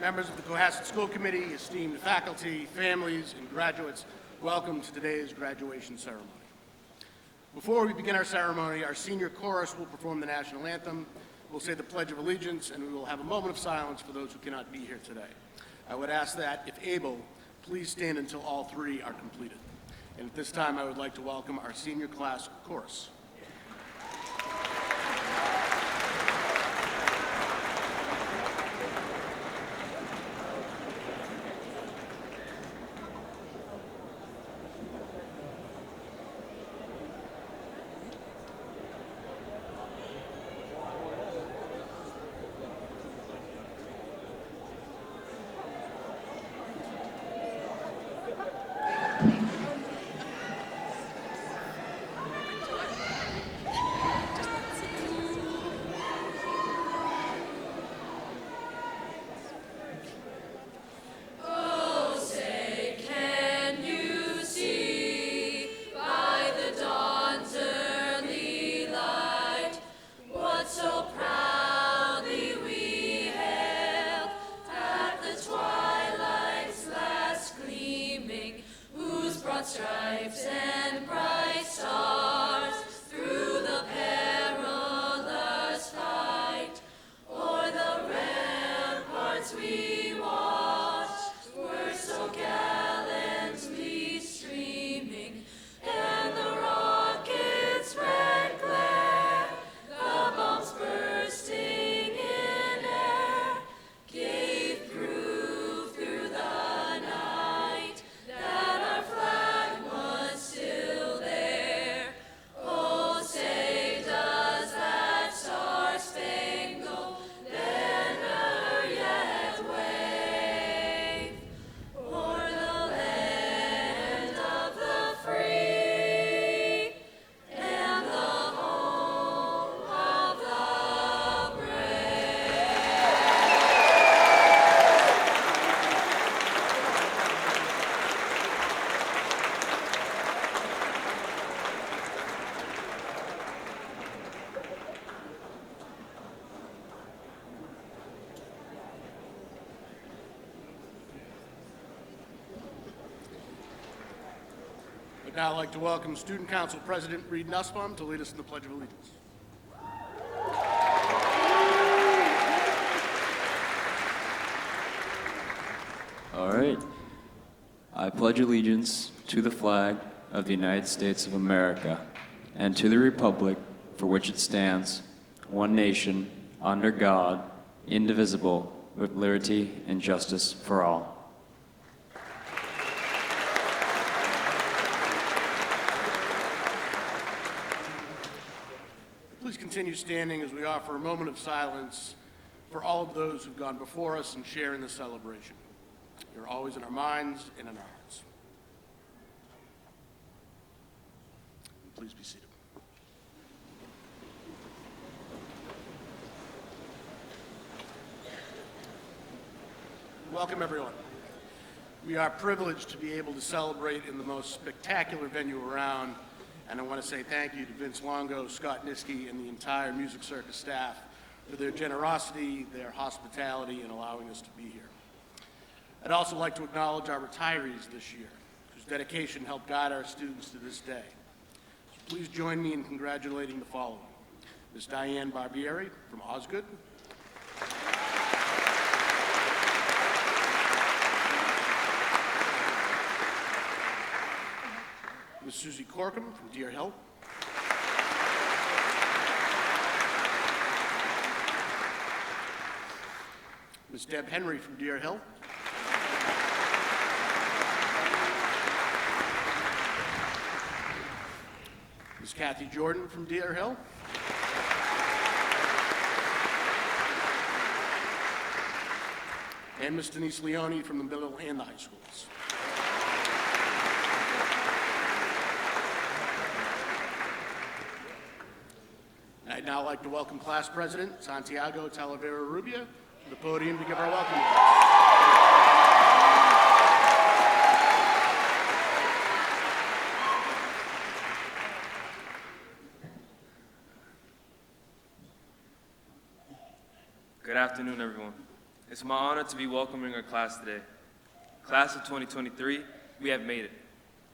Members of the Cohasset School Committee, esteemed faculty, families, and graduates, welcome to today's graduation ceremony. Before we begin our ceremony, our senior chorus will perform the national anthem. We'll say the Pledge of Allegiance, and we will have a moment of silence for those who cannot be here today. I would ask that, if able, please stand until all three are completed. And at this time, I would like to welcome our senior class chorus. Stripes and bright stars through the perilous fight, o'er the ramparts we watched were so gallantly streaming, and the rockets' red glare, the bombs bursting in air, gave proof through the night that our flag was still there. Oh, say does that star-spangled banner yet wave o'er the land of the free and the home of the brave? I'd now like to welcome Student Council President Reed Nussbaum to lead us in the Pledge of Allegiance. All right. I pledge allegiance to the flag of the United States of America and to the republic for which it stands, one nation, under God, indivisible, with liberty and justice for all. Please continue standing as we offer a moment of silence for all of those who've gone before us and share in this celebration. You're always in our minds and in our hearts. Please be seated. Welcome, everyone. We are privileged to be able to celebrate in the most spectacular venue around, and I want to say thank you to Vince Longo, Scott Niskey, and the entire Music Circus staff for their generosity, their hospitality, and allowing us to be here. I'd also like to acknowledge our retirees this year, whose dedication helped guide our students to this day. So please join me in congratulating the following: Ms. Diane Barbieri from Osgood, Ms. Susie Corkum from Deer Hill, Ms. Deb Henry from Deer Hill, Ms. Kathy Jordan from Deer Hill, and Ms. Denise Leone from the middle and the high schools. I'd now like to welcome Class President Santiago Talavera Rubia to the podium to give our welcome address. Good afternoon, everyone. It's my honor to be welcoming our class today. Class of 2023, we have made it.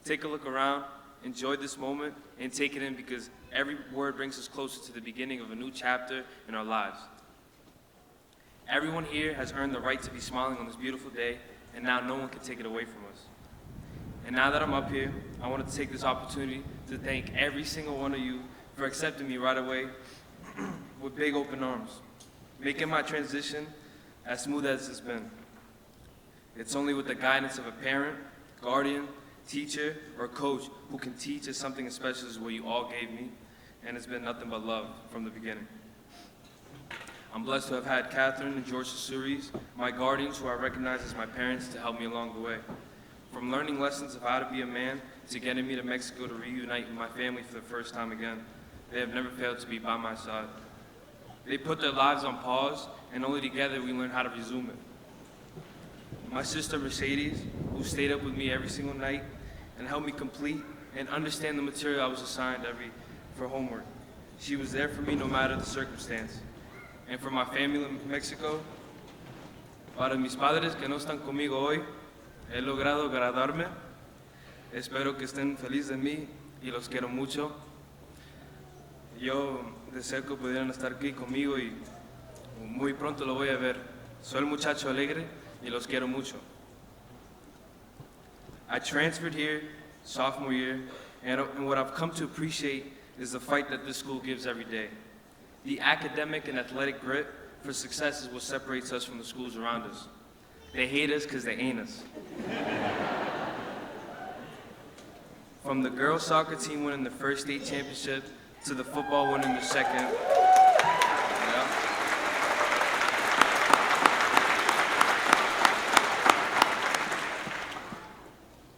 Take a look around, enjoy this moment, and take it in because every word brings us closer to the beginning of a new chapter in our lives. Everyone here has earned the right to be smiling on this beautiful day, and now no one can take it away from us. And now that I'm up here, I want to take this opportunity to thank every single one of you for accepting me right away with big open arms, making my transition as smooth as it's been. It's only with the guidance of a parent, guardian, teacher, or coach who can teach us something as special as what you all gave me, and it's been nothing but love from the beginning. I'm blessed to have had Catherine and George Sasuris, my guardians who I recognize as my parents, to help me along the way. From learning lessons of how to be a man to getting me to Mexico to reunite with my family for the first time again, they have never failed to be by my side. They put their lives on pause, and only together we learn how to resume it. My sister Mercedes, who stayed up with me every single night and helped me complete and understand the material I was assigned for homework. She was there for me no matter the circumstance. And for my family in Mexico, para mis padres que no están conmigo hoy, he logrado graduarme. Espero que estén felices de mí y los quiero mucho. Yo deseo que pudieran estar aquí conmigo y muy pronto lo voy a ver. Soy el muchacho alegre y los quiero mucho. I transferred here sophomore year, and what I've come to appreciate is the fight that this school gives every day. The academic and athletic grit for success is what separates us from the schools around us. They hate us because they ain't us. From the girls soccer team winning the first state championship to the football winning the second. Yeah.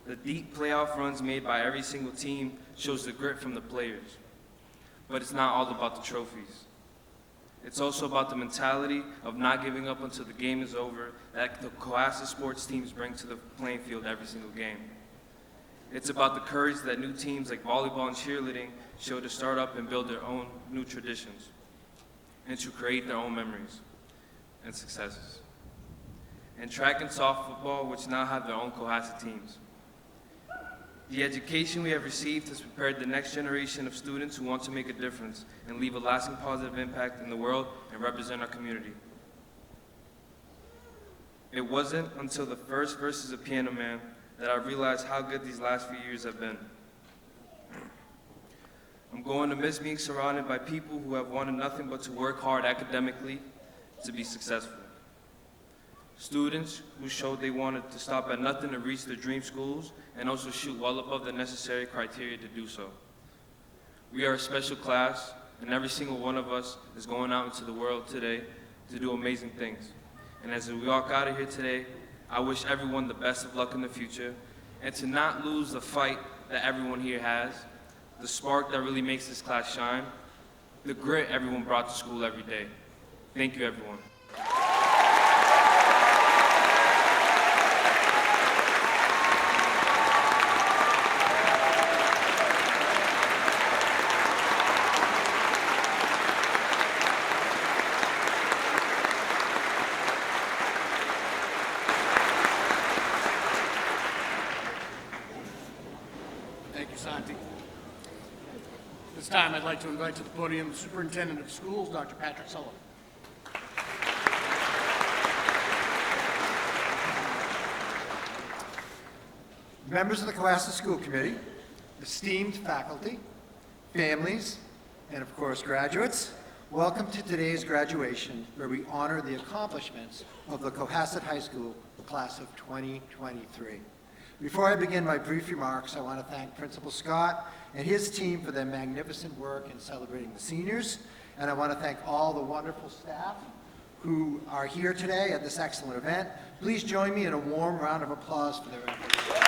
The deep playoff runs made by every single team shows the grit from the players. But it's not all about the trophies. It's also about the mentality of not giving up until the game is over that the Cohasset sports teams bring to the playing field every single game. It's about the courage that new teams like volleyball and cheerleading show to start up and build their own new traditions and to create their own memories and successes. And track and soft football, which now have their own Cohasset teams. The education we have received has prepared the next generation of students who want to make a difference and leave a lasting positive impact in the world and represent our community. It wasn't until the first verses of Piano Man that I realized how good these last few years have been. I'm going to miss being surrounded by people who have wanted nothing but to work hard academically to be successful. Students who showed they wanted to stop at nothing to reach their dream schools and also shoot well above the necessary criteria to do so. We are a special class, and every single one of us is going out into the world today to do amazing things. And as we walk out of here today, I wish everyone the best of luck in the future, and to not lose the fight that everyone here has, the spark that really makes this class shine, the grit everyone brought to school every day. Thank you, everyone. Thank you, Santi. This time, I'd like to invite to the podium the Superintendent of Schools, Dr. Patrick Sullivan. Members of the Cohasset School Committee, esteemed faculty, families, and of course graduates, welcome to today's graduation where we honor the accomplishments of the Cohasset High School class of 2023. Before I begin my brief remarks, I want to thank Principal Scott and his team for their magnificent work in celebrating the seniors, and I want to thank all the wonderful staff who are here today at this excellent event. Please join me in a warm round of applause for their efforts.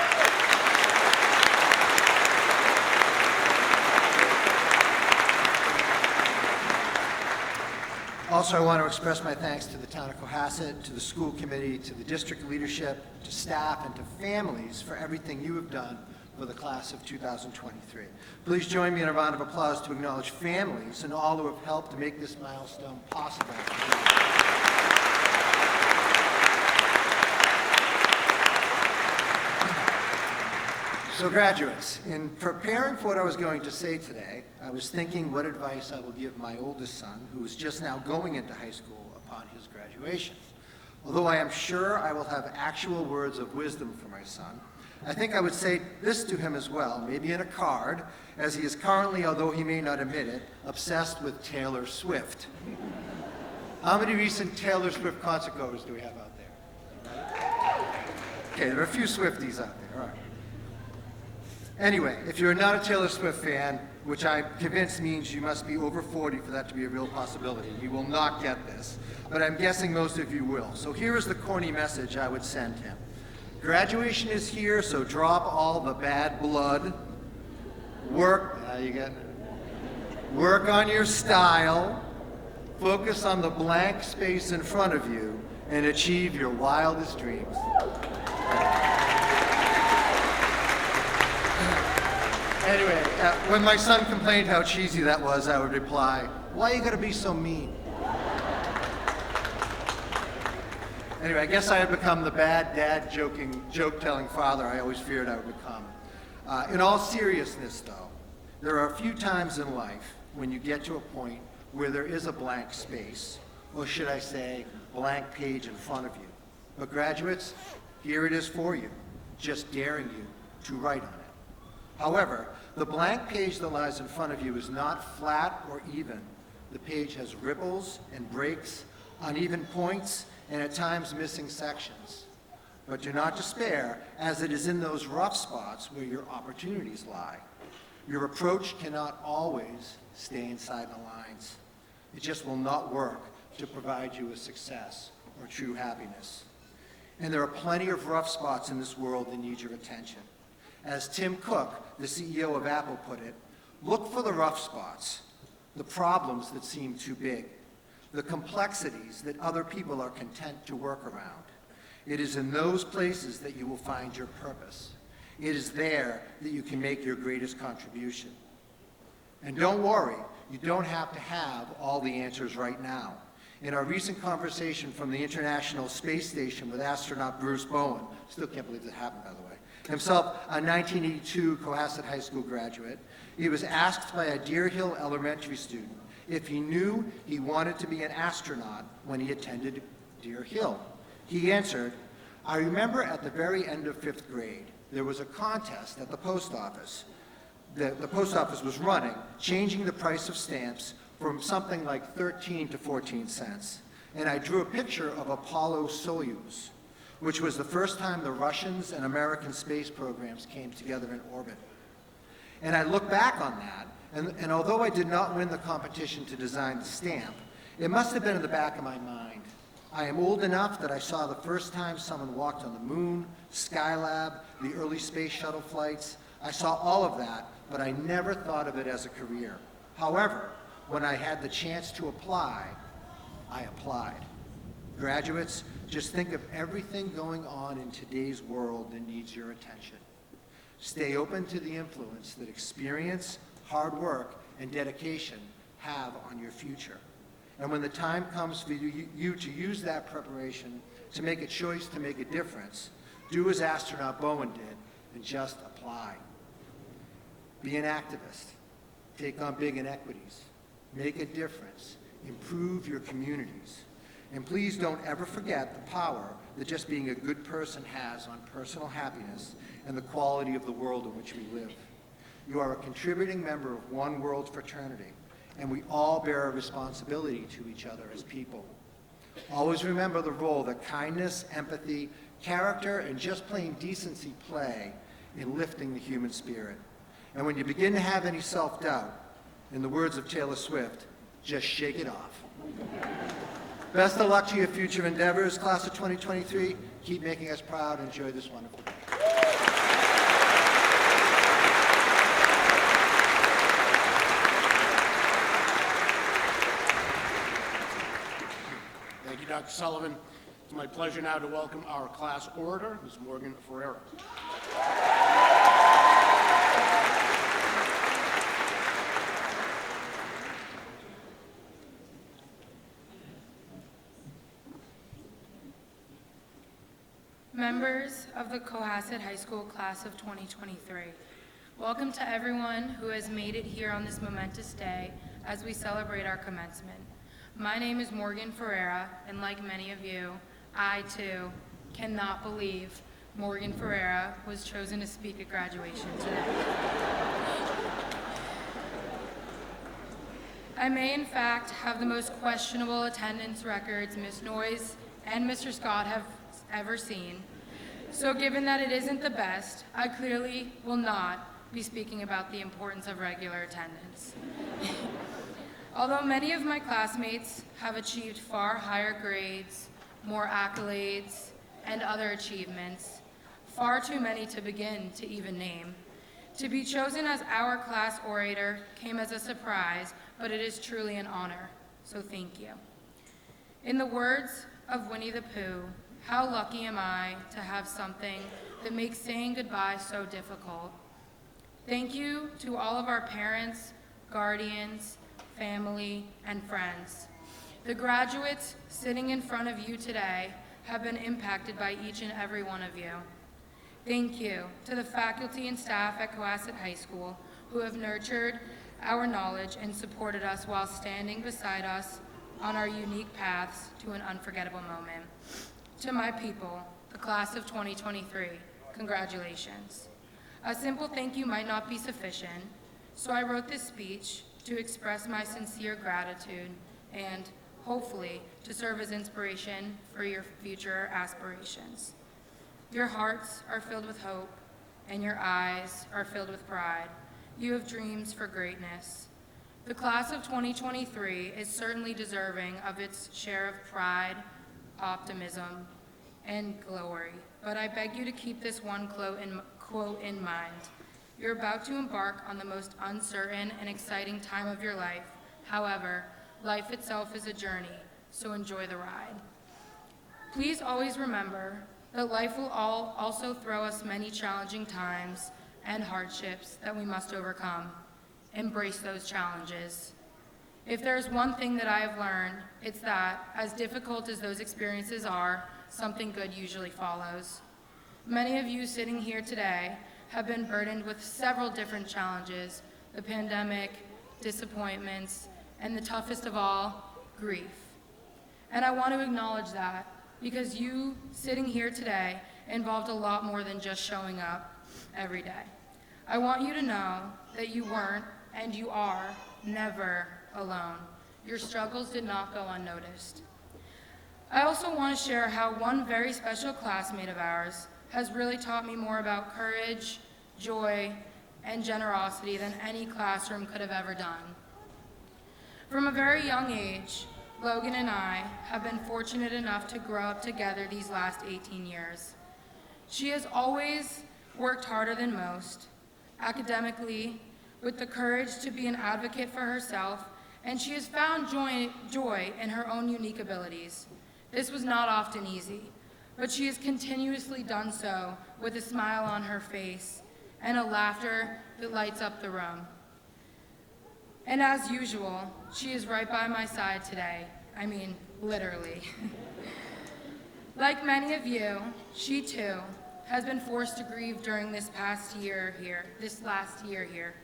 Also, I want to express my thanks to the town of Cohasset, to the school committee, to the district leadership, to staff, and to families for everything you have done for the class of 2023. Please join me in a round of applause to acknowledge families and all who have helped to make this milestone possible. So graduates, in preparing for what I was going to say today, I was thinking what advice I will give my oldest son, who is just now going into high school upon his graduation. Although I am sure I will have actual words of wisdom for my son, I think I would say this to him as well, maybe in a card, as he is currently, although he may not admit it, obsessed with Taylor Swift. How many recent Taylor Swift concert goers do we have out there? Okay, there are a few Swifties out there, all right. Anyway, if you're not a Taylor Swift fan, which I'm convinced means you must be over 40 for that to be a real possibility, you will not get this. But I'm guessing most of you will. So here is the corny message I would send him. Graduation is here, so drop all the bad blood. Work on your style. Focus on the blank space in front of you and achieve your wildest dreams. Anyway, when my son complained how cheesy that was, I would reply, "Why you gotta be so mean?" Anyway, I guess I had become the bad dad joke-telling father I always feared I would become. In all seriousness, though, there are a few times in life when you get to a point where there is a blank space, or should I say, blank page in front of you. But graduates, here it is for you, just daring you to write on it. However, the blank page that lies in front of you is not flat or even. The page has ripples and breaks, uneven points, and at times missing sections. But do not despair, as it is in those rough spots where your opportunities lie. Your approach cannot always stay inside the lines. It just will not work to provide you with success or true happiness. And there are plenty of rough spots in this world that need your attention. As Tim Cook, the CEO of Apple, put it, look for the rough spots, the problems that seem too big, the complexities that other people are content to work around. It is in those places that you will find your purpose. It is there that you can make your greatest contribution. And don't worry, you don't have to have all the answers right now. In our recent conversation from the International Space Station with astronaut Bruce Bowen, still can't believe that happened, by the way, himself a 1982 Cohasset High School graduate, he was asked by a Deer Hill elementary student if he knew he wanted to be an astronaut when he attended Deer Hill. He answered, "I remember at the very end of 5th grade, there was a contest at the post office. The post office was running, changing the price of stamps from something like 13 to 14 cents. And I drew a picture of Apollo Soyuz, which was the first time the Russians and American space programs came together in orbit. And I look back on that, and although I did not win the competition to design the stamp, it must have been in the back of my mind. I am old enough that I saw the first time someone walked on the moon, Skylab, the early space shuttle flights. I saw all of that, but I never thought of it as a career. However, when I had the chance to apply, I applied." Graduates, just think of everything going on in today's world that needs your attention. Stay open to the influence that experience, hard work, and dedication have on your future. And when the time comes for you to use that preparation to make a choice to make a difference, do as astronaut Bowen did and just apply. Be an activist. Take on big inequities. Make a difference. Improve your communities. And please don't ever forget the power that just being a good person has on personal happiness and the quality of the world in which we live. You are a contributing member of one world fraternity, and we all bear a responsibility to each other as people. Always remember the role that kindness, empathy, character, and just plain decency play in lifting the human spirit. And when you begin to have any self-doubt, in the words of Taylor Swift, just shake it off. Best of luck to your future endeavors, class of 2023. Keep making us proud. Enjoy this wonderful day. Thank you, Dr. Sullivan. It's my pleasure now to welcome our class orator, Ms. Morgan Ferrero. Members of the Cohasset High School Class of 2023, welcome to everyone who has made it here on this momentous day as we celebrate our commencement. My name is Morgan Ferreira, and like many of you, I too cannot believe Morgan Ferreira was chosen to speak at graduation today. I may in fact have the most questionable attendance records Ms. Noyes and Mr. Scott have ever seen. So given that it isn't the best, I clearly will not be speaking about the importance of regular attendance. Although many of my classmates have achieved far higher grades, more accolades, and other achievements, far too many to begin to even name, to be chosen as our class orator came as a surprise, but it is truly an honor, so thank you. In the words of Winnie the Pooh, how lucky am I to have something that makes saying goodbye so difficult. Thank you to all of our parents, guardians, family, and friends. The graduates sitting in front of you today have been impacted by each and every one of you. Thank you to the faculty and staff at Cohasset High School who have nurtured our knowledge and supported us while standing beside us on our unique paths to an unforgettable moment. To my people, the class of 2023, congratulations. A simple thank you might not be sufficient, so I wrote this speech to express my sincere gratitude and, hopefully, to serve as inspiration for your future aspirations. Your hearts are filled with hope, and your eyes are filled with pride. You have dreams for greatness. The class of 2023 is certainly deserving of its share of pride, optimism, and glory, but I beg you to keep this one quote in mind. You're about to embark on the most uncertain and exciting time of your life. However, life itself is a journey, so enjoy the ride. Please always remember that life will also throw us many challenging times and hardships that we must overcome. Embrace those challenges. If there's one thing that I have learned, it's that, as difficult as those experiences are, something good usually follows. Many of you sitting here today have been burdened with several different challenges: the pandemic, disappointments, and the toughest of all, grief. And I want to acknowledge that, because you sitting here today involved a lot more than just showing up every day. I want you to know that you weren't, and you are, never alone. Your struggles did not go unnoticed. I also want to share how one very special classmate of ours has really taught me more about courage, joy, and generosity than any classroom could have ever done. From a very young age, Logan and I have been fortunate enough to grow up together these last 18 years. She has always worked harder than most, academically, with the courage to be an advocate for herself, and she has found joy in her own unique abilities. This was not often easy, but she has continuously done so with a smile on her face and a laughter that lights up the room. And as usual, she is right by my side today. I mean, literally. Like many of you, she too has been forced to grieve during this last year here,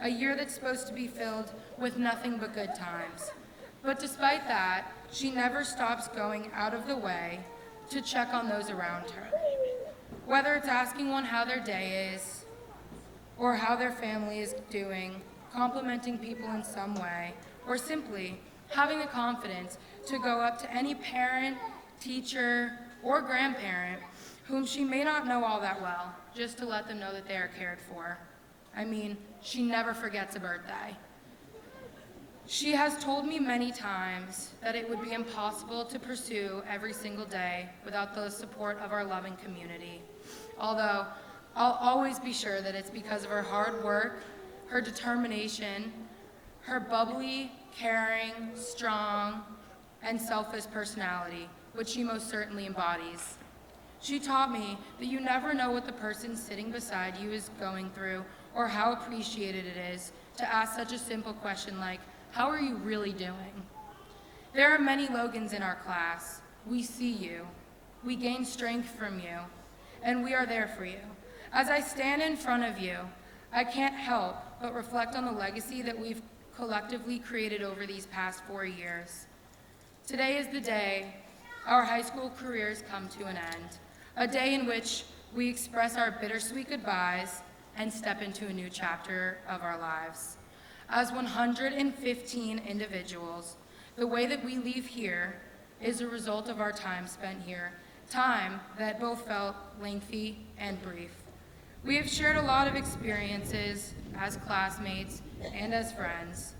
a year that's supposed to be filled with nothing but good times. But despite that, she never stops going out of the way to check on those around her. Whether it's asking one how their day is, or how their family is doing, complimenting people in some way, or simply having the confidence to go up to any parent, teacher, or grandparent whom she may not know all that well, just to let them know that they are cared for. I mean, she never forgets a birthday. She has told me many times that it would be impossible to pursue every single day without the support of our loving community. Although, I'll always be sure that it's because of her hard work, her determination, her bubbly, caring, strong, and selfless personality, which she most certainly embodies. She taught me that you never know what the person sitting beside you is going through or how appreciated it is to ask such a simple question like, how are you really doing? There are many Logans in our class. We see you. We gain strength from you, and we are there for you. As I stand in front of you, I can't help but reflect on the legacy that we've collectively created over these past 4 years. Today is the day our high school careers come to an end, a day in which we express our bittersweet goodbyes and step into a new chapter of our lives. As 115 individuals, the way that we leave here is a result of our time spent here, time that both felt lengthy and brief. We have shared a lot of experiences as classmates and as friends.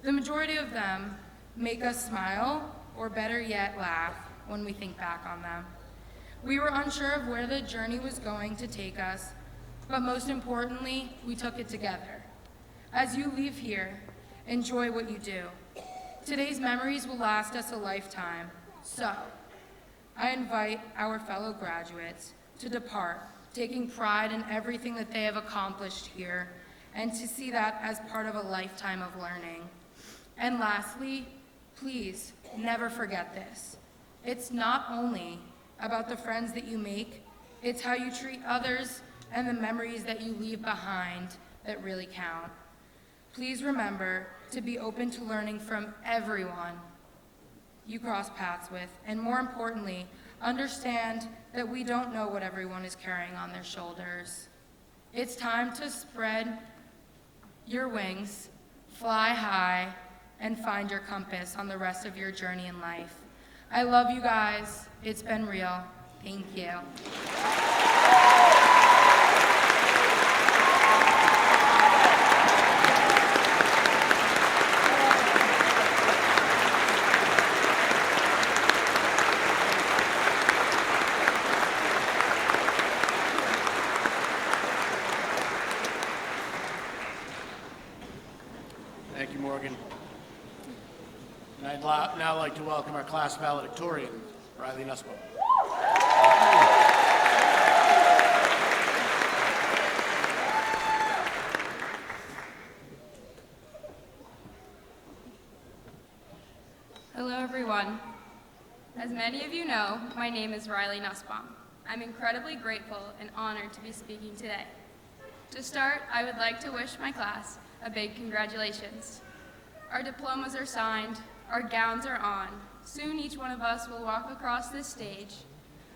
The majority of them make us smile, or better yet, laugh when we think back on them. We were unsure of where the journey was going to take us, but most importantly, we took it together. As you leave here, enjoy what you do. Today's memories will last us a lifetime, so I invite our fellow graduates to depart, taking pride in everything that they have accomplished here, and to see that as part of a lifetime of learning. And lastly, please never forget this. It's not only about the friends that you make, it's how you treat others and the memories that you leave behind that really count. Please remember to be open to learning from everyone you cross paths with, and more importantly, understand that we don't know what everyone is carrying on their shoulders. It's time to spread your wings, fly high, and find your compass on the rest of your journey in life. I love you guys. It's been real. Thank you. Thank you, Morgan. And I'd now like to welcome our class valedictorian, Riley Nussbaum. Hello, everyone. As many of you know, my name is Riley Nussbaum. I'm incredibly grateful and honored to be speaking today. To start, I would like to wish my class a big congratulations. Our diplomas are signed, our gowns are on. Soon each one of us will walk across this stage,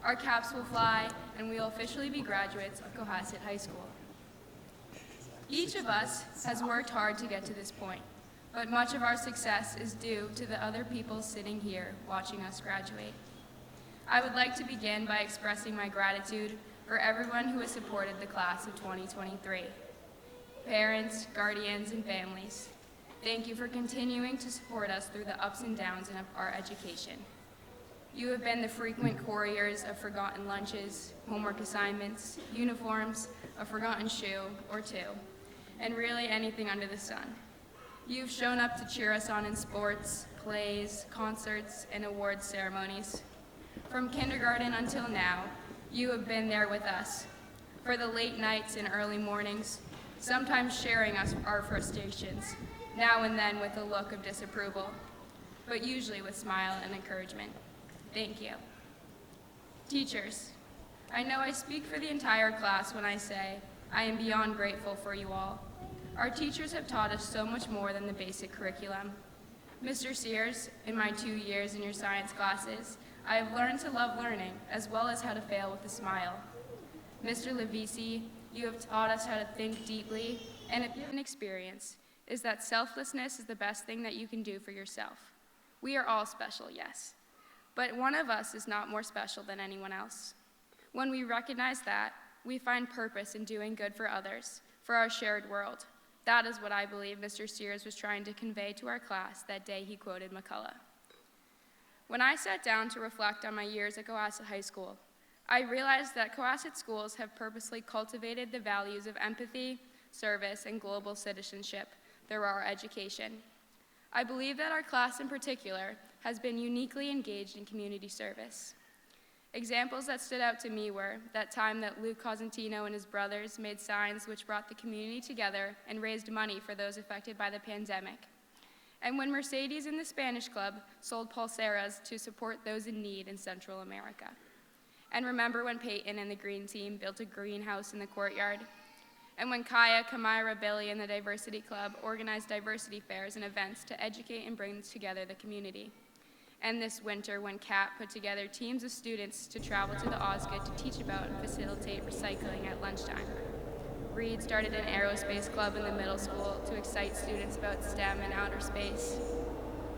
our caps will fly, and we will officially be graduates of Cohasset High School. Each of us has worked hard to get to this point, but much of our success is due to the other people sitting here watching us graduate. I would like to begin by expressing my gratitude for everyone who has supported the class of 2023. Parents, guardians, and families, thank you for continuing to support us through the ups and downs of our education. You have been the frequent couriers of forgotten lunches, homework assignments, uniforms, a forgotten shoe or two, and really anything under the sun. You've shown up to cheer us on in sports, plays, concerts, and awards ceremonies. From kindergarten until now, you have been there with us, for the late nights and early mornings, sometimes sharing our frustrations, now and then with a look of disapproval, but usually with smile and encouragement. Thank you. Teachers, I know I speak for the entire class when I say I am beyond grateful for you all. Our teachers have taught us so much more than the basic curriculum. Mr. Sears, in my 2 years in your science classes, I have learned to love learning as well as how to fail with a smile. Mr. Levisi, you have taught us how to think deeply, and an experience is that selflessness is the best thing that you can do for yourself. We are all special, yes, but one of us is not more special than anyone else. When we recognize that, we find purpose in doing good for others, for our shared world. That is what I believe Mr. Sears was trying to convey to our class that day he quoted McCullough. When I sat down to reflect on my years at Cohasset High School, I realized that Cohasset schools have purposely cultivated the values of empathy, service, and global citizenship through our education. I believe that our class in particular has been uniquely engaged in community service. Examples that stood out to me were that time that Luke Cosentino and his brothers made signs which brought the community together and raised money for those affected by the pandemic. And when Mercedes and the Spanish Club sold pulseras to support those in need in Central America. And remember when Peyton and the green team built a greenhouse in the courtyard? And when Kaya, Kamira, Billy, and the Diversity Club organized diversity fairs and events to educate and bring together the community? And this winter when Kat put together teams of students to travel to the Osgood to teach about and facilitate recycling at lunchtime? Reed started an aerospace club in the middle school to excite students about STEM and outer space.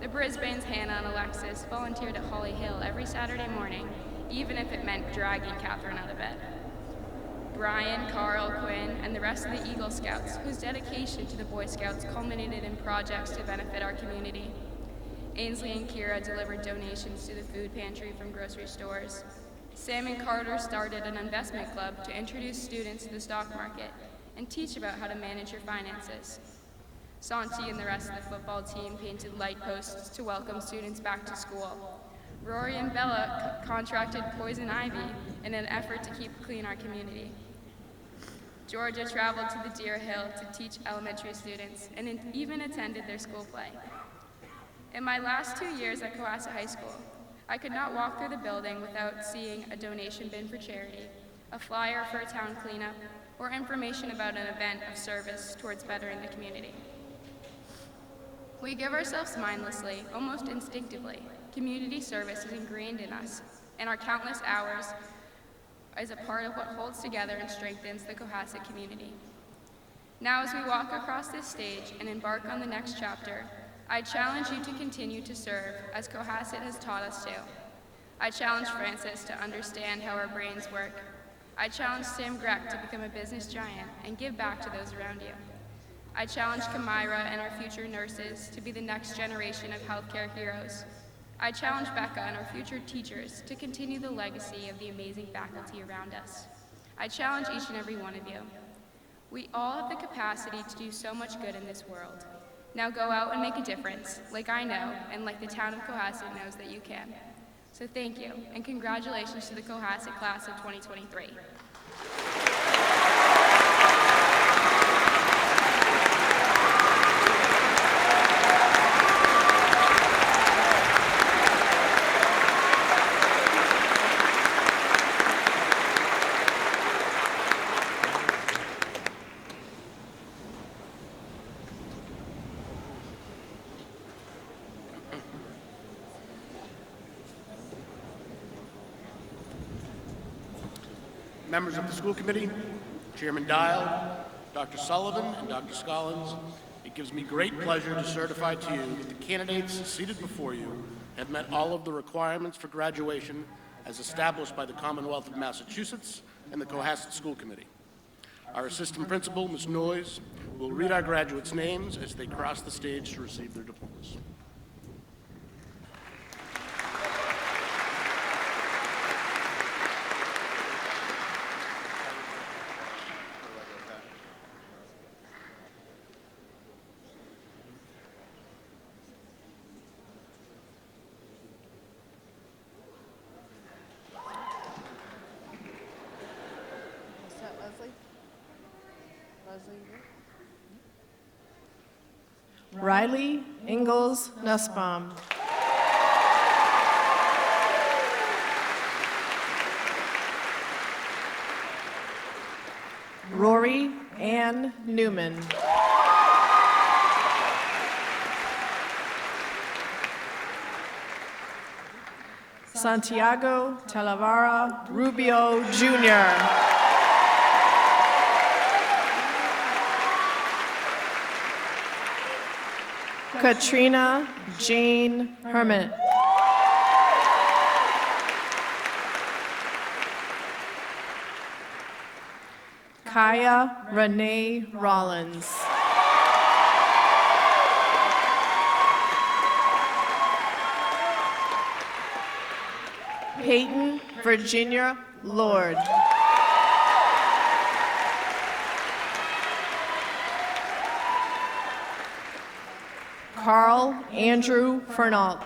The Brisbane's Hannah and Alexis volunteered at Holly Hill every Saturday morning, even if it meant dragging Catherine out of bed. Brian, Carl, Quinn, and the rest of the Eagle Scouts, whose dedication to the Boy Scouts culminated in projects to benefit our community. Ainsley and Kira delivered donations to the food pantry from grocery stores. Sam and Carter started an investment club to introduce students to the stock market and teach about how to manage your finances. Santi and the rest of the football team painted light posts to welcome students back to school. Rory and Bella contracted poison ivy in an effort to keep clean our community. Georgia traveled to the Deer Hill to teach elementary students and even attended their school play. In my last 2 years at Cohasset High School, I could not walk through the building without seeing a donation bin for charity, a flyer for a town cleanup, or information about an event of service towards bettering the community. We give ourselves mindlessly, almost instinctively. Community service is ingrained in us, and our countless hours is a part of what holds together and strengthens the Cohasset community. Now, as we walk across this stage and embark on the next chapter, I challenge you to continue to serve as Cohasset has taught us to. I challenge Francis to understand how our brains work. I challenge Sam Greck to become a business giant and give back to those around you. I challenge Kamira and our future nurses to be the next generation of healthcare heroes. I challenge Becca and our future teachers to continue the legacy of the amazing faculty around us. I challenge each and every one of you. We all have the capacity to do so much good in this world. Now go out and make a difference, like I know, and like the town of Cohasset knows that you can. So thank you, and congratulations to the Cohasset Class of 2023. Members of the school committee, Chairman Dial, Dr. Sullivan, and Dr. Scollins, it gives me great pleasure to certify to you that the candidates seated before you have met all of the requirements for graduation as established by the Commonwealth of Massachusetts and the Cohasset School Committee. Our assistant principal, Ms. Noyes, will read our graduates' names as they cross the stage to receive their diplomas. Riley Ingalls Nussbaum. Rory Ann Newman. Santiago Talavera Rubio Jr. Katrina Jane Hermit. Kaya Renee Rollins. Peyton Virginia Lord. Carl Andrew Fernald.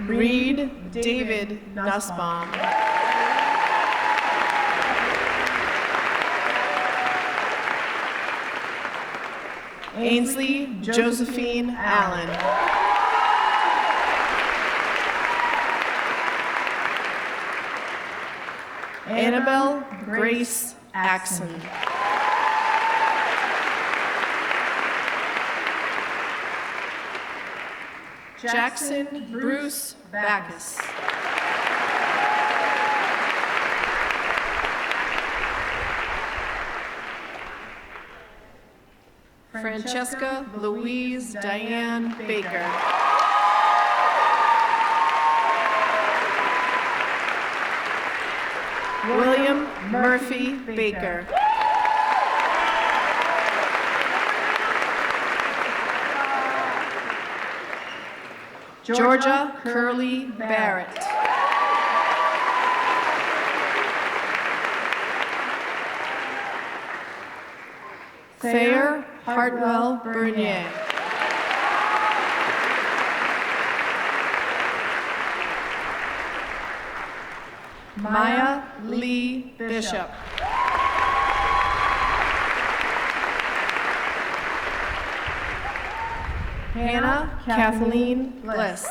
Reed David Nussbaum. Ainsley Josephine Allen. Annabelle Grace Axon. Jackson Bruce Backus. Francesca Louise Diane Baker. William Murphy Baker. Georgia Curley Barrett. Thayer Hartwell Bernier. Maya Lee Bishop. Hannah Kathleen Bliss.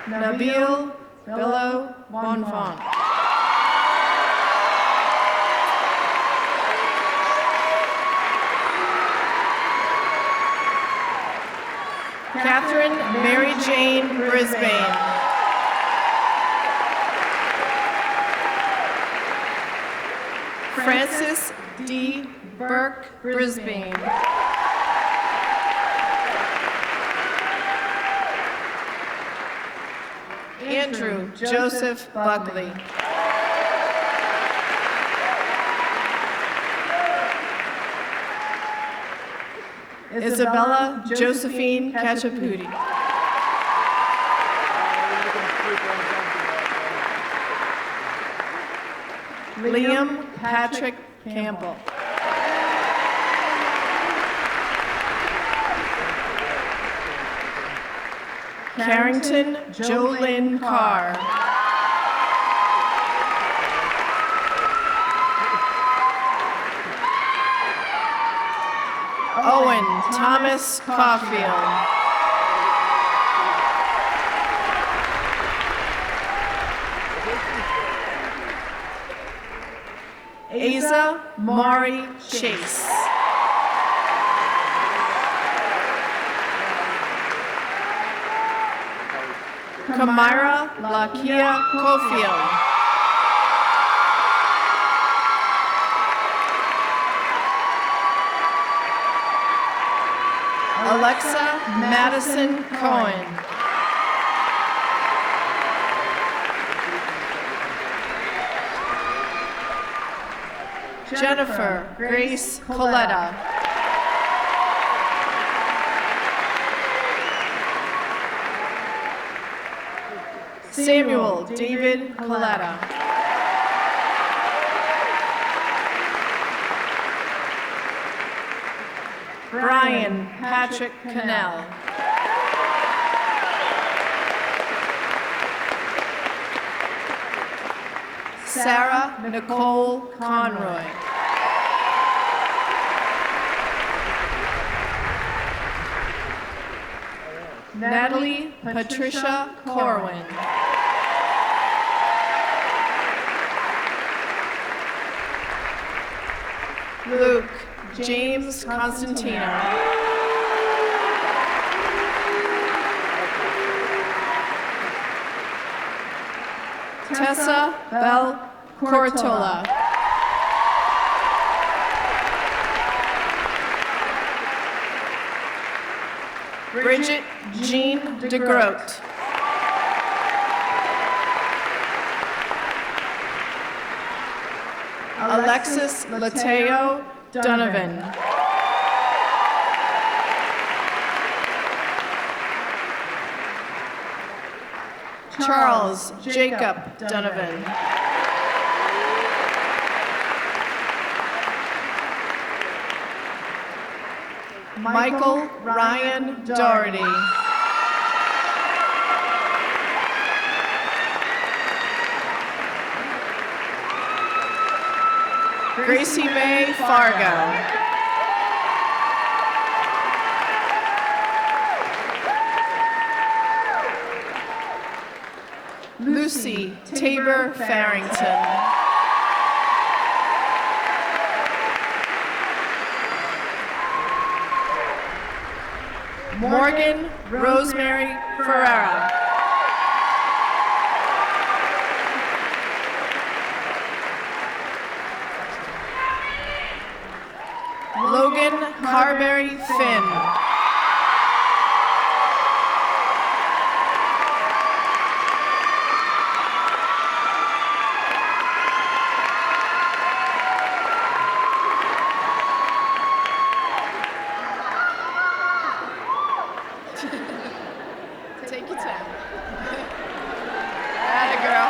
Nabil Billow Bonfont. Catherine Mary Jane Brisbane. Francis D. Burke Brisbane. Andrew Joseph Buckley. Isabella Josephine Cachaputi. Liam Patrick Campbell. Carrington Jolynn Carr. Owen Thomas Caulfield. Asa Maury Chase. Kamira Lakia Cofield. Alexa Madison Cohen. Jennifer Grace Coletta. Samuel David Coletta. Brian Patrick Cannell. Sarah Nicole Conroy. Natalie Patricia Corwin. Luke James Constantino. Tessa Bell Cortola. Bridget Jean DeGroat. Alexis Lateo Donovan. Charles Jacob Donovan. Michael Ryan Doherty. Gracie Mae Fargo. Oliver Farrington. Morgan Rosemary Ferreira. Logan Carberry Finn. Take your time. Atta girl.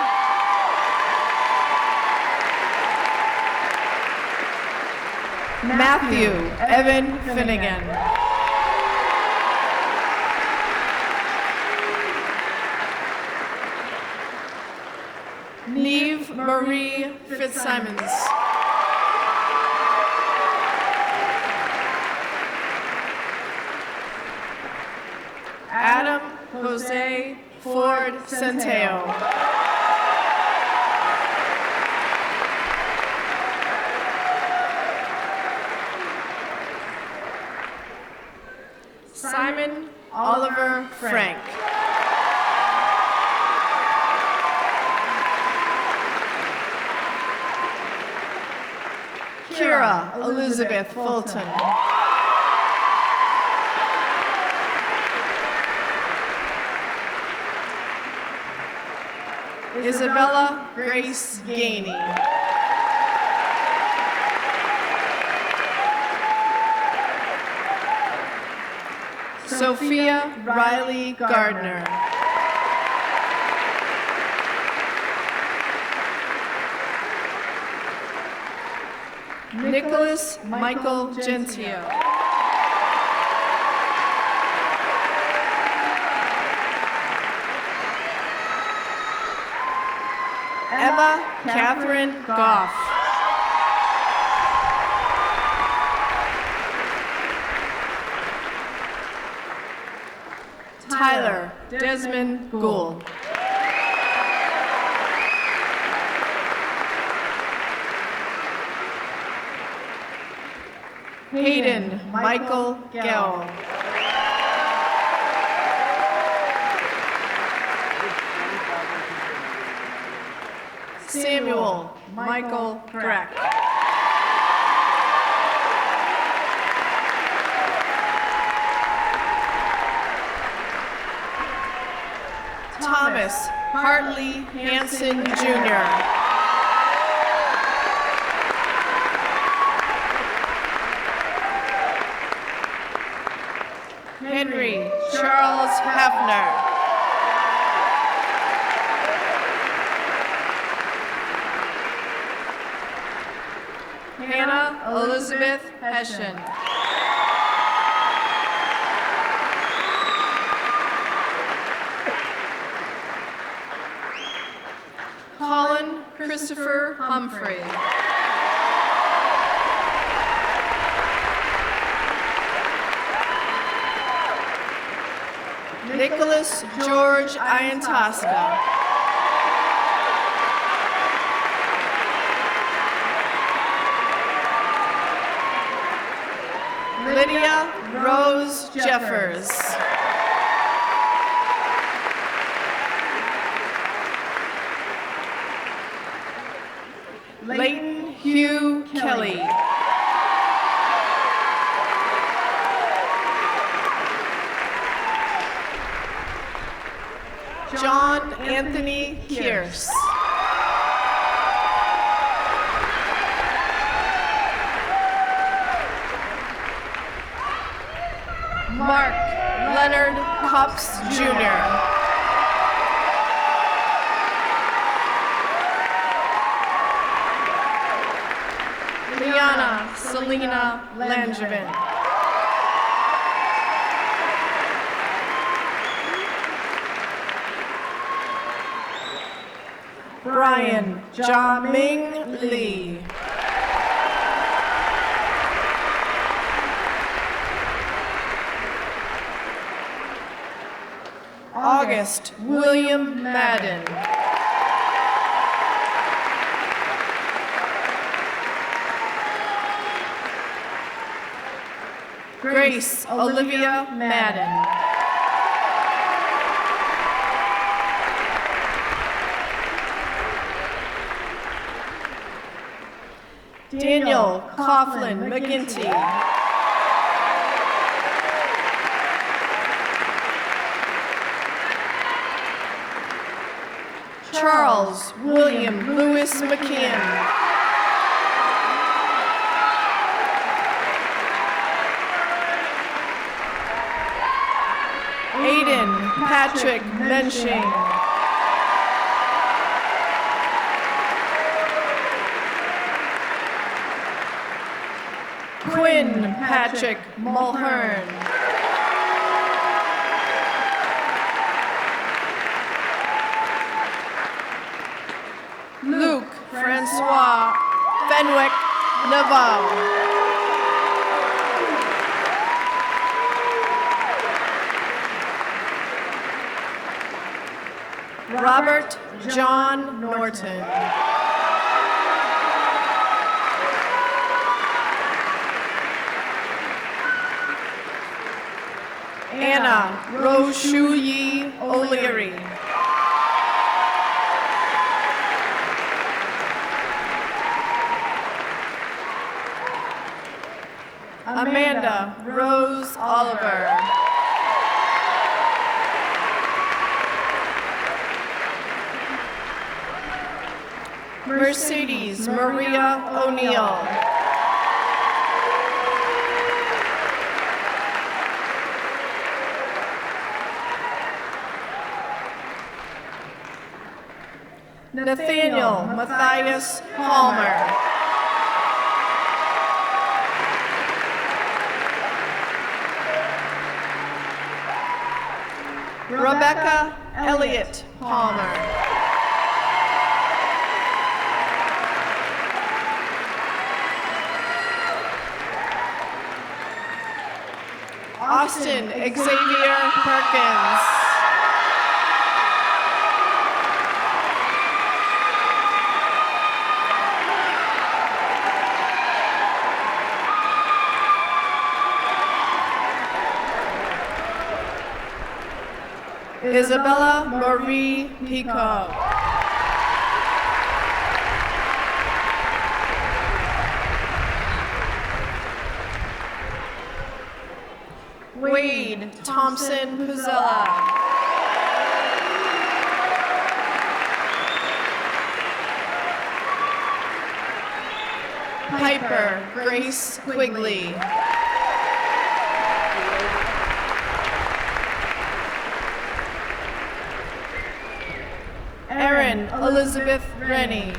Matthew Evan Finnegan. Neve Marie Fitzsimons. Adam Jose Ford Centeo. Simon Oliver Frank. Kira Elizabeth Fulton. Isabella Grace Gainey. Sophia Riley Gardner. Nicholas Michael Gentile. Emma Catherine Goff. Tyler Desmond Gould. Hayden Michael Gell. Samuel Michael Greck. Thomas Hartley Hansen Jr. Henry Charles Hafner. Hannah Elizabeth Hessian. Colin Christopher Humphrey. Nicholas George Iantasca. Lydia Rose Jeffers. Leighton Hugh Kelly. John Anthony Kearse. Mark Leonard Cups Jr. Liana Selena Langevin. Brian Jia-Ming Lee. August William Madden. Grace Olivia Madden. Daniel Coughlin McGinty. Charles William Lewis McKeon. Aiden Patrick Menching. Quinn Patrick Mulhern. Luke Francois Fenwick Navarro. Robert John Norton. Anna Roshuyi O'Leary. Amanda Rose Oliver. Mercedes Maria O'Neill. Nathaniel Matthias Palmer. Rebecca Elliott Palmer. Austin Xavier Perkins. Isabella Marie Pico. Wade Thompson Puzella. Piper Grace Quigley. Erin Elizabeth Rennie.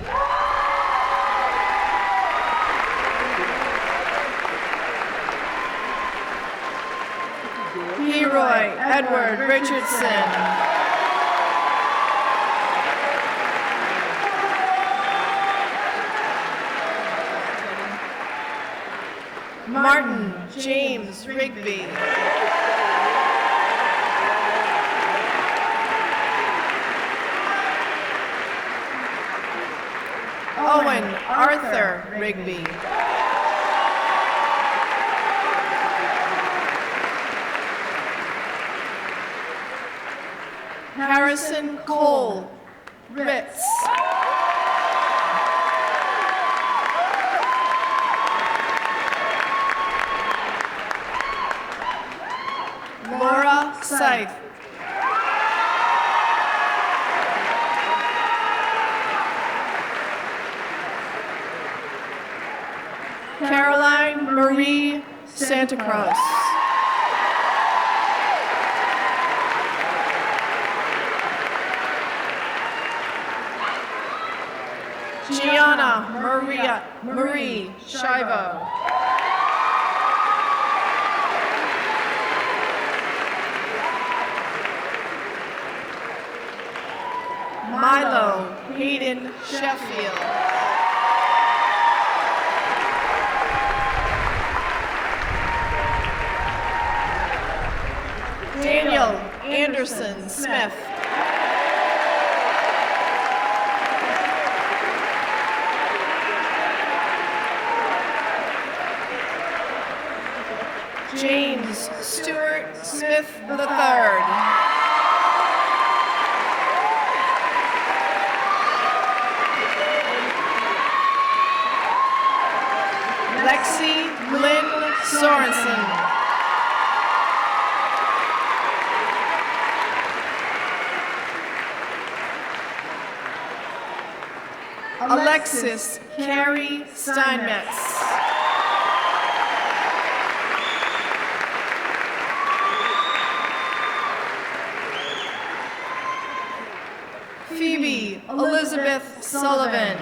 Leroy Edward Richardson. Martin James Rigby. Owen Arthur Rigby. Harrison Cole Ritz. Laura Scythe. Caroline Marie Santa Cruz. Gianna Marie Shivo. Milo Hayden Sheffield. Daniel Anderson Smith. James Stewart Smith III. Lexi Lynn Sorensen. Alexis Carrie Steinmetz. Phoebe Elizabeth Sullivan.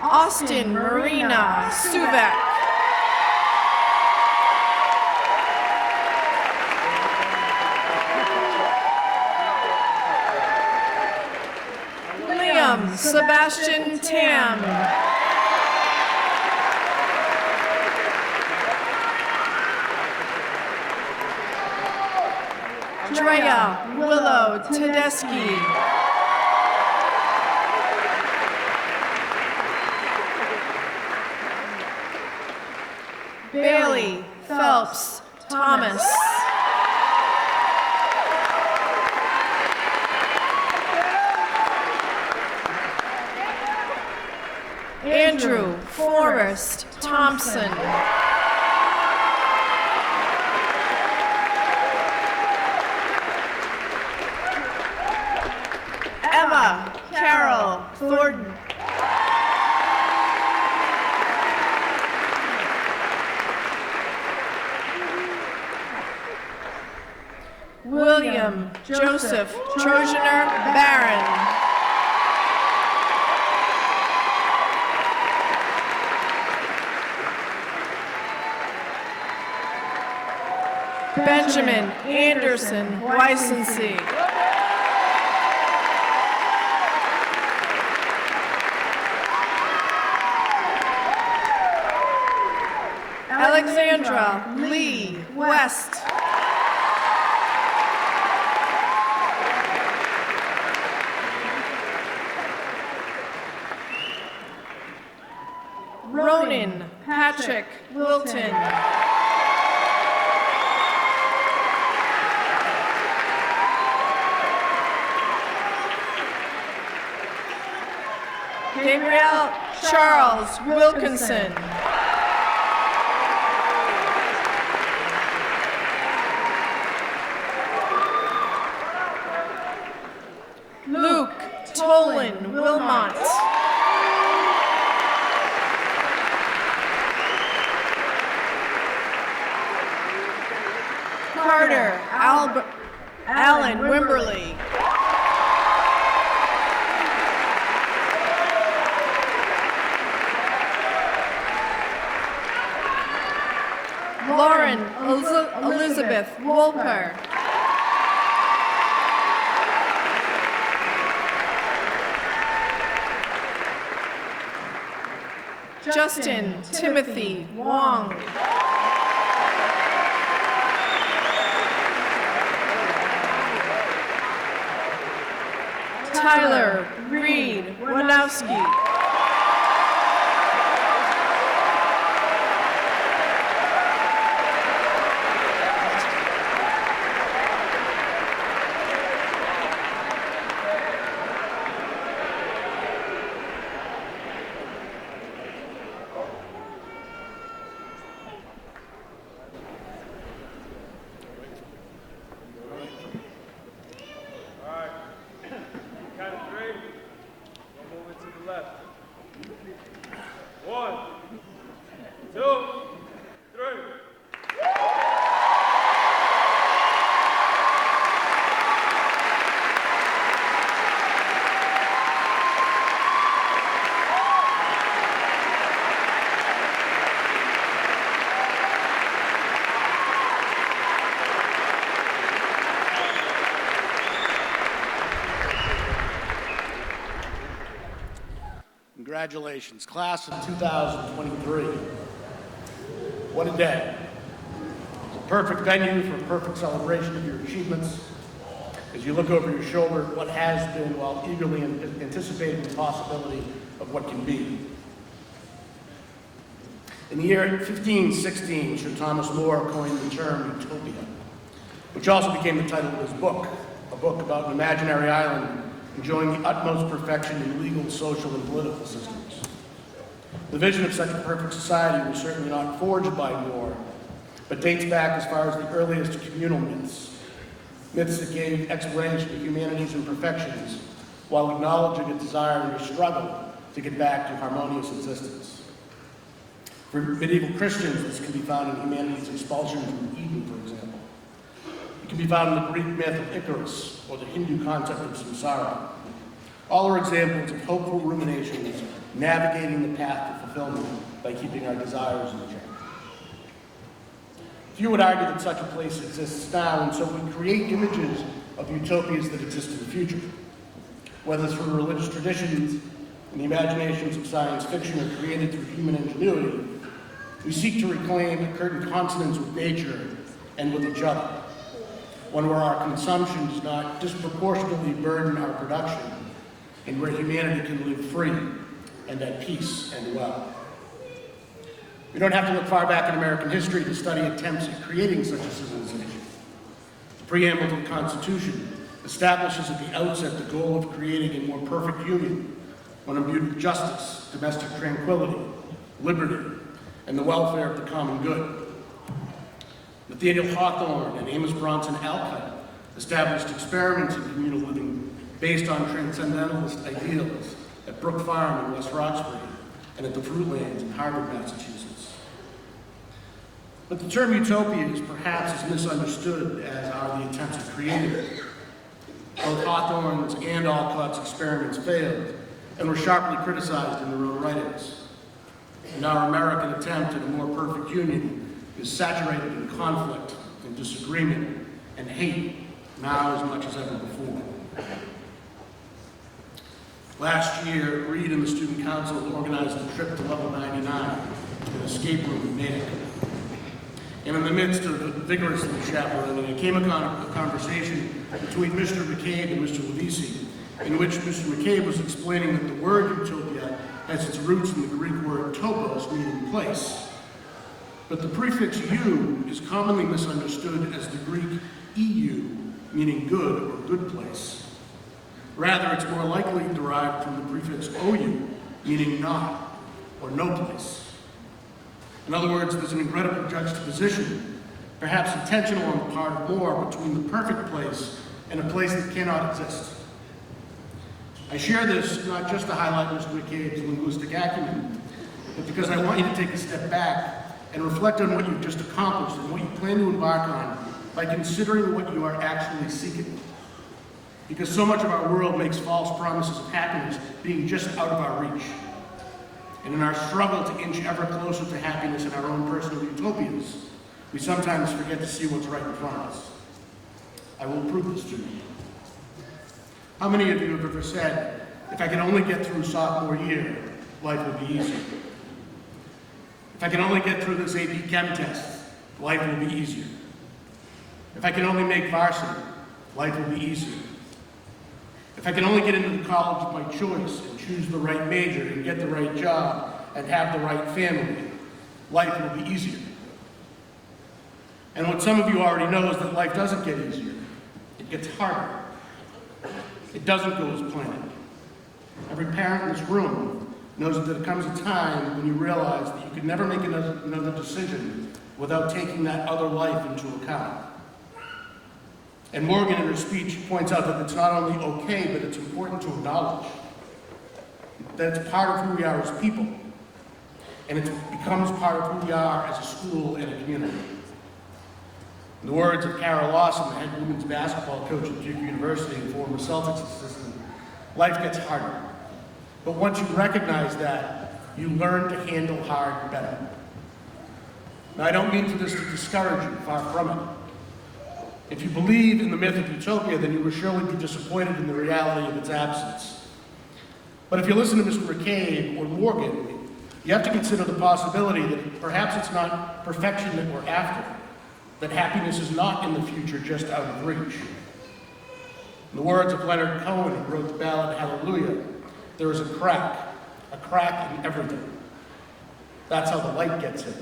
Austin Marina Suvek. Liam Sebastian Tam. Drea Willow Tedeschi. Bailey Phelps Thomas. Andrew Forrest Thompson. Emma Carol Thornton. William Joseph Trojaner Barron. Benjamin Anderson Weissensee. Alexandra Lee West. Ronan Patrick Wilton. Gabriel Charles Wilkinson. Luke Tolan Wilmot. Carter Allen Wimberly. Lauren Elizabeth Wolper. Justin Timothy Wong. Tyler Reed Wanowski. Count of three. We'll move it to the left. 1, 2, 3. Congratulations, class of 2023. What a day. perfect venue for a perfect celebration of your achievements as you look over your shoulder at what has been while eagerly anticipating the possibility of what can be. In the year 1516, Sir Thomas More coined the term utopia, which also became the title of his book, a book about an imaginary island enjoying the utmost perfection in legal, social, and political systems. The vision of such a perfect society was certainly not forged by More, but dates back as far as the earliest communal myths that gave explanation to humanity's imperfections while acknowledging a desire and a struggle to get back to harmonious existence. For medieval Christians, this can be found in humanity's expulsion from Eden, for example. It can be found in the Greek myth of Icarus or the Hindu concept of samsara. All are examples of hopeful ruminations navigating the path to fulfillment by keeping our desires in check. Few would argue that such a place exists now, and so we create images of utopias that exist in the future. Whether through religious traditions and the imaginations of science fiction or created through human ingenuity, we seek to reclaim a certain consonance with nature and with each other, one where our consumption does not disproportionately burden our production, and where humanity can live free and at peace and well. We don't have to look far back in American history to study attempts at creating such a civilization. The preamble to the Constitution establishes at the outset the goal of creating a more perfect union, one imbued with justice, domestic tranquility, liberty, and the welfare of the common good. Nathaniel Hawthorne and Amos Bronson Alcott established experiments in communal living based on transcendentalist ideals at Brook Farm in West Roxbury and at the Fruitlands in Harvard, Massachusetts. But the term utopia is perhaps as misunderstood as are the attempts to create it. Both Hawthorne's and Alcott's experiments failed and were sharply criticized in their own writings. And our American attempt at a more perfect union is saturated in conflict and disagreement and hate now as much as ever before. Last year, Reed and the Student Council organized a trip to Level 99, an escape room in Natick. And in the midst of vigorously chaperoning, I came upon a conversation between Mr. McCabe and Mr. Levisi, in which Mr. McCabe was explaining that the word utopia has its roots in the Greek word topos, meaning place. But the prefix "u" is commonly misunderstood as the Greek EU, meaning good or good place. Rather, it's more likely derived from the prefix "ou", meaning not or no place. In other words, there's an incredible juxtaposition, perhaps intentional on the part of More, between the perfect place and a place that cannot exist. I share this not just to highlight Mr. McCabe's linguistic acumen, but because I want you to take a step back and reflect on what you've just accomplished and what you plan to embark on by considering what you are actually seeking. Because so much of our world makes false promises of happiness being just out of our reach. And in our struggle to inch ever closer to happiness in our own personal utopias, we sometimes forget to see what's right in front of us. I will prove this to you. How many of you have ever said, if I can only get through sophomore year, life will be easier? If I can only get through this AP Chem test, life will be easier. If I can only make varsity, life will be easier. If I can only get into the college of my choice and choose the right major and get the right job and have the right family, life will be easier. And what some of you already know is that life doesn't get easier. It gets harder. It doesn't go as planned. Every parent in this room knows that there comes a time when you realize that you could never make another decision without taking that other life into account. And Morgan, in her speech, points out that it's not only okay, but it's important to acknowledge that it's part of who we are as people, and it becomes part of who we are as a school and a community. In the words of Carol Lawson, the head women's basketball coach at Duke University and former Celtics assistant, life gets harder. But once you recognize that, you learn to handle hard better. Now, I don't mean for this to discourage you, far from it. If you believe in the myth of utopia, then you will surely be disappointed in the reality of its absence. But if you listen to Mr. McCabe or Morgan, you have to consider the possibility that perhaps it's not perfection that we're after, that happiness is not in the future just out of reach. In the words of Leonard Cohen, who wrote the ballad Hallelujah, there is a crack in everything. That's how the light gets in.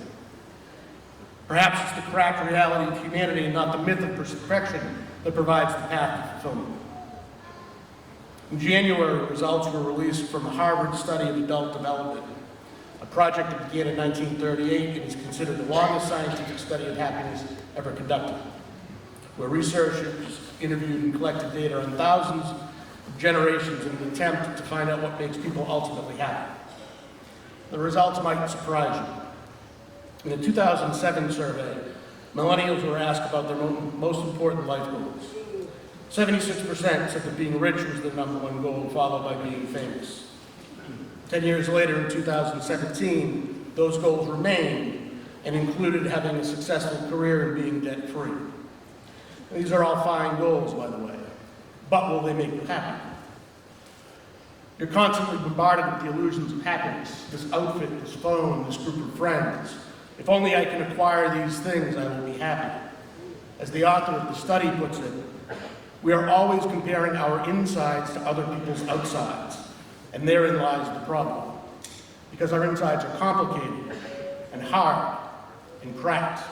Perhaps it's the cracked reality of humanity and not the myth of perfection that provides the path to fulfillment. In January, results were released from a Harvard study of adult development, a project that began in 1938 and is considered the longest scientific study of happiness ever conducted, where researchers interviewed and collected data on thousands of generations in an attempt to find out what makes people ultimately happy. The results might surprise you. In a 2007 survey, millennials were asked about their most important life goals. 76% said that being rich was their number one goal, followed by being famous. 10 years later, in 2017, those goals remained and included having a successful career and being debt-free. These are all fine goals, by the way, but will they make you happy? You're constantly bombarded with the illusions of happiness, this outfit, this phone, this group of friends. If only I can acquire these things, I will be happy. As the author of the study puts it, we are always comparing our insides to other people's outsides, and therein lies the problem. Because our insides are complicated and hard and cracked.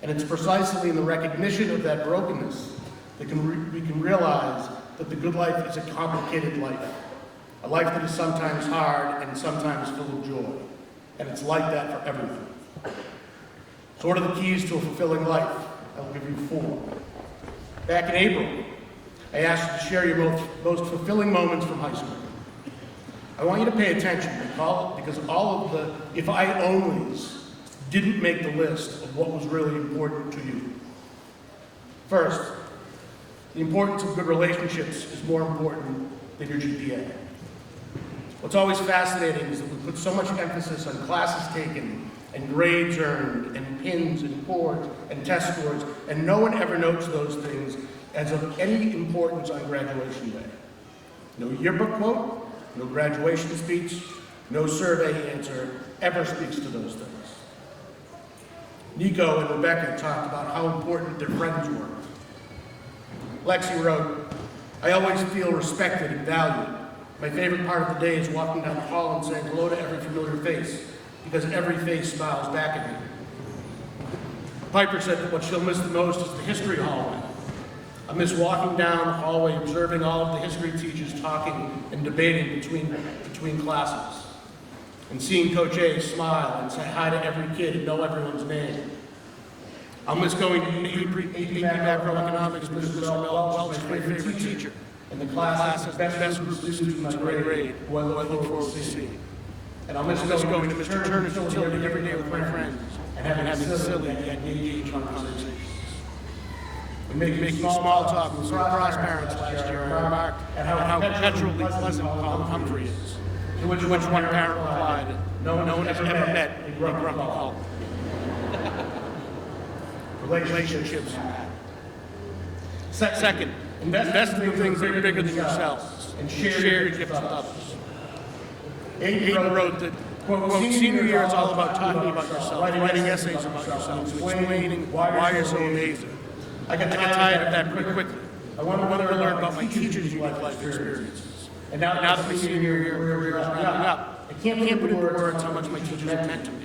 And it's precisely in the recognition of that brokenness that we can realize that the good life is a complicated life. A life that is sometimes hard and sometimes full of joy. And it's like that for everything. So what are the keys to a fulfilling life? I'll give you 4. Back in April, I asked you to share your most fulfilling moments from high school. I want you to pay attention because all of the if I onlys didn't make the list of what was really important to you. First, the importance of good relationships is more important than your GPA. What's always fascinating is that we put so much emphasis on classes taken and grades earned and pins and boards and test scores, and no one ever notes those things as of any importance on graduation day. No yearbook quote, no graduation speech, no survey answer ever speaks to those things. Nico and Rebecca talked about how important their friends were. Lexi wrote, I always feel respected and valued. My favorite part of the day is walking down the hall and saying hello to every familiar face, because every face smiles back at me. Piper said that what she'll miss the most is the history hallway. I miss walking down the hallway, observing all of the history teachers talking and debating between classes, and seeing Coach A smile and say hi to every kid and know everyone's name. I'll miss going to AP Macroeconomics, Mrs. Welch's favorite teacher, and the class's best group of students in my grade, who I look forward to seeing. And I'll miss going to Mr. Turner's utility every day with my friends and having silly yet engaging conversations. And making small talk with some cross-parents last year, I remarked at how perpetually pleasant Colin Humphrey is, to which one parent replied, no one has ever met a grumpy Colin. Relationships. Second, invest in the things that are bigger than yourselves and share your gifts with others. Aiden wrote that, quote, senior year is all about talking about yourself, writing essays about yourself, explaining why you're so amazing. I got tired of that pretty quickly. I wanted to learn about my teachers' unique life experiences. And now that my senior year career is wrapping up, I can't put into words how much my teachers have meant to me.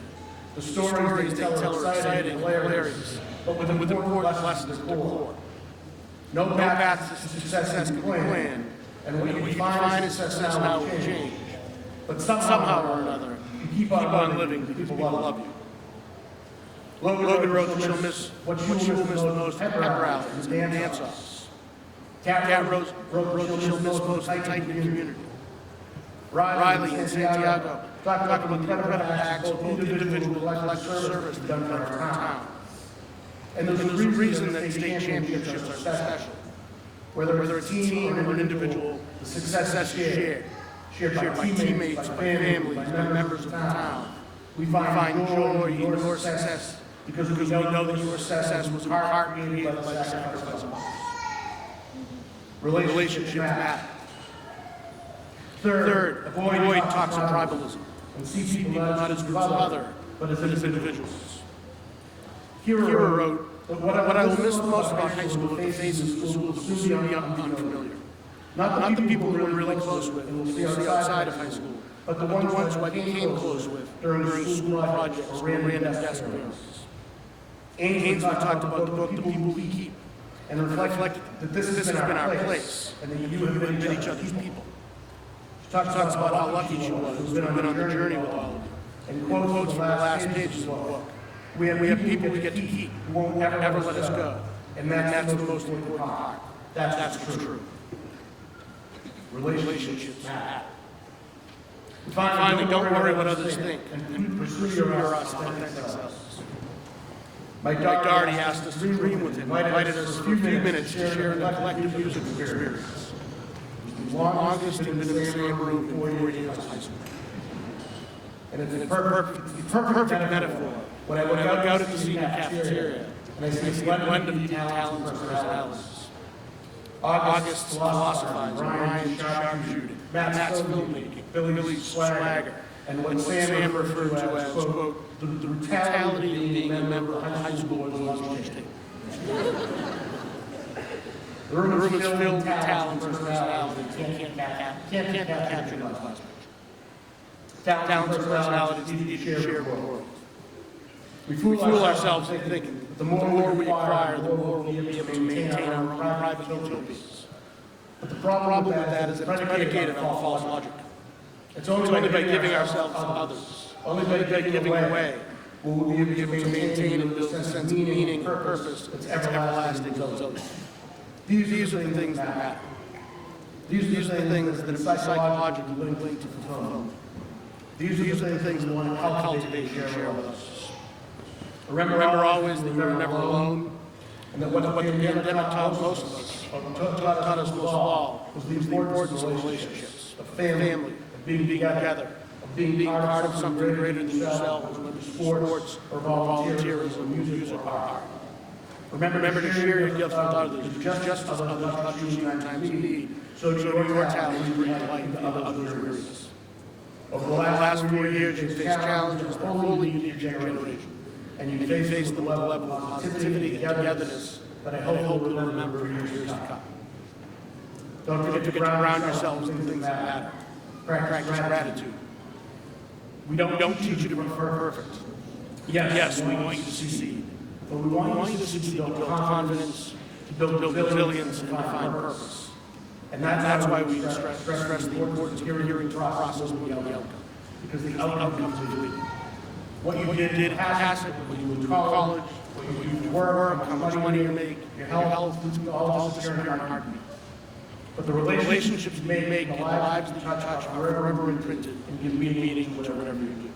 The stories they tell are exciting and hilarious, but with important lessons at the core. No path to success can be planned, and what you find as success now will change. But somehow or another, you keep on living because people love you. Logan wrote that she'll miss what you will miss the most at pep rallies and dance-offs. Kat wrote that she'll miss most the tight-knit community. Riley and Santiago talk about the incredible acts of both individual and collective service they've done for our town. And there's a reason that state championships are so special. Whether it's a team or an individual, the success is shared by teammates, by families, by members of the town. We find joy in your success because we know that your success was hard created by the sacrifice of others. Relationships matter. Third, avoid toxic tribalism and see people not as groups of other, but as individuals. Kira wrote, But what I will miss the most about high school are the faces of the school that will see me unfamiliar. Not the people who I'm really close with and will see outside of high school, but the ones who I became close with during school projects or random desk appearances. Haynes talked about the book, The People We Keep, and reflected that this has been our place, and that you have been each other's people. She talks about how lucky she was to have been on the journey with all of you, and quotes from the last pages of the book. We have people we get to keep who won't ever let us go, and that's the most important part. That's what's true. Relationships matter. Finally, don't worry what others think, and pursue your authentic selves. Mike Doherty asked us to dream with him, invited us for a few minutes to share in the collective musical experience. It was the longest we've been in the same room in 4 years of high school. And it's a perfect metaphor. When I look out at the senior cafeteria, and I see a blend of talents and personalities. August's philosophizing, Ryan's sharpshooting, Matt's filmmaking, Billy's swagger, and what Sam referred to as, quote, the brutality of being a member of the high school organization team. The room is filled with talents and personalities can't be captured in the classroom. Talents and personalities need to be shared with the world. We fool ourselves into thinking the more we acquire, the more we'll be able to maintain our own private utopias. But the problem with that is that it's predicated on false logic. It's only by giving ourselves to others, only by giving away, will we be able to maintain and build a sense of meaning and purpose that's everlasting to others. These are the things that matter. These are the things that are psychologically linked to fulfillment. These are the things that we want to cultivate and share with us. Remember always that you are never alone, and that what the pandemic taught most of us, taught us most of all, was the importance of relationships, of family, of being together, of being part of something greater than yourselves, whether sports or volunteerism, music or art. Remember to share your gifts with others, just as others touch you in times of need, so your talents bring light to others' weariness. Over the last 4 years, you've faced challenges that are wholly unique to your generation. And you face them with a level of positivity and togetherness that I hope you'll remember in years to come. Don't forget to ground yourselves in things that matter. Practice gratitude. We don't teach you to be perfect. Yes, we want you to succeed. But we want you to succeed to build confidence, to build resilience, and to find purpose. And that's why we stress the importance of hearing the process beyond the outcome. Because the outcome is fleeting. What you did at Cohasset, what you went to college, what you do to work, how much money you make, your health, all disappear in a heartbeat. But the relationships you make and the lives that you touch are forever imprinted and can be meaning whatever you do.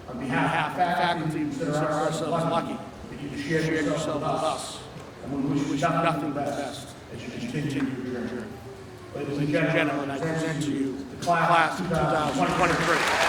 On behalf of the faculty, we consider ourselves lucky that you share yourself with us, and we wish nothing but the best as you continue your journey. Ladies and gentlemen, I present to you the Class of 2023.